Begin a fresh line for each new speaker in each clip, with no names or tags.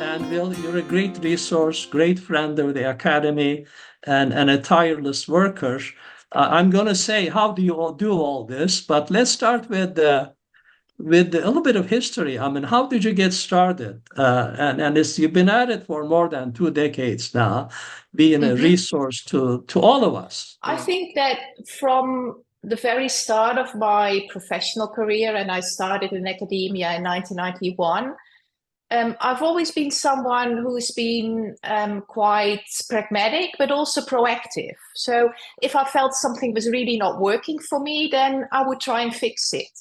Danville. You're a great resource, great friend of the Academy, and a tireless worker. I'm going to say, how do you all do all this? But let's start with a little bit of history. I mean, how did you get started? And you've been at it for more than 2 decades now, being a
hmm
resource to all of us.
I think that from the very start of my professional career, and I started in academia in 1991, I've always been someone who's been quite pragmatic, but also proactive. So if I felt something was really not working for me, then I would try and fix it.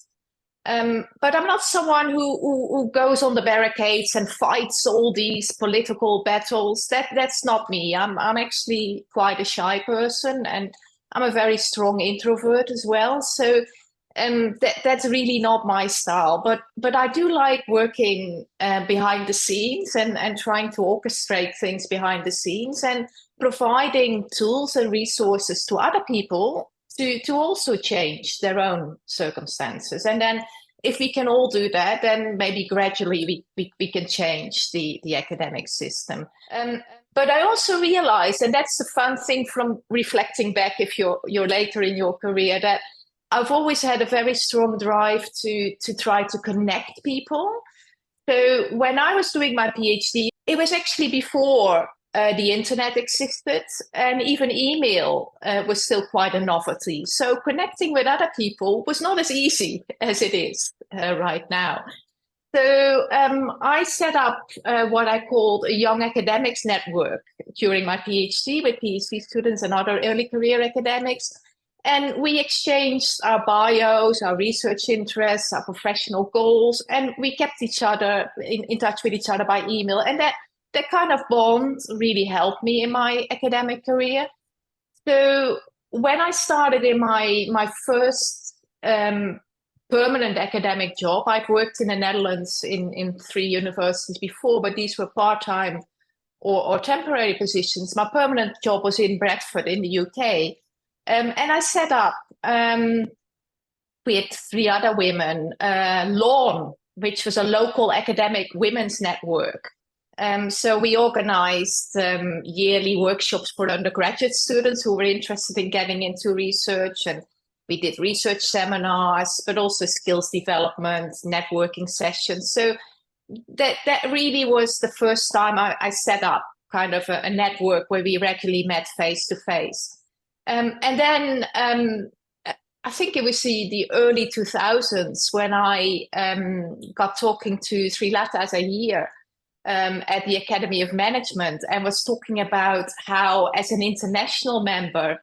But I'm not someone who goes on the barricades and fights all these political battles. That's not me. I'm actually quite a shy person, and I'm a very strong introvert as well. So that's really not my style. But I do like working behind the scenes and trying to orchestrate things behind the scenes and providing tools and resources to other people to also change their own circumstances. And then if we can all do that, then maybe gradually we can change the academic system. But I also realized, and that's the fun thing from reflecting back if you're later in your career, that I've always had a very strong drive to try to connect people. So when I was doing my PhD, it was actually before the internet existed, and even email was still quite a novelty. So connecting with other people was not as easy as it is right now. So I set up what I called a young academics network during my PhD with PhD students and other early career academics. And we exchanged our bios, our research interests, our professional goals, and we kept each other in touch with each other by email. And that kind of bond really helped me in my academic career. So when I started in my first permanent academic job, I'd worked in the Netherlands in 3 universities before, but these were part-time or temporary positions. My permanent job was in Bradford in the UK. And I set up with 3 other women, Lawn, which was a local academic women's network. So we organized yearly workshops for undergraduate students who were interested in getting into research. And we did research seminars, but also skills development, networking sessions. So that really was the first time I set up kind of a network where we regularly met face to face. And then I think it was the early 2000s when I got talking to Srilata as a year at the Academy of Management and was talking about how, as an international member,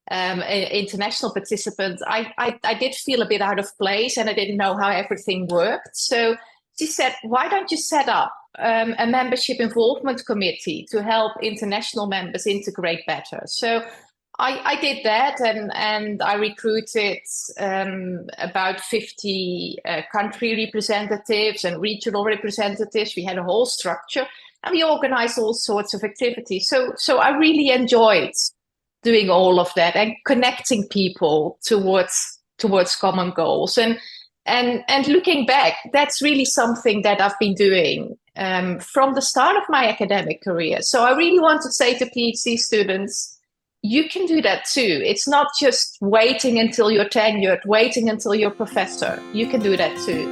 an international participant, I did feel a bit out of place and I didn't know how everything worked. So she said, why don't you set up a membership involvement committee to help international members integrate better? So I did that, and I recruited about 50 country representatives and regional representatives. We had a whole structure, and we organized all sorts of activities. So I really enjoyed doing all of that and connecting people towards common goals. And looking back, that's really something that I've been doing from the start of my academic career. So I really want to say to PhD students, you can do that too. It's not just waiting until you're tenured, waiting until you're a professor. You can do that too.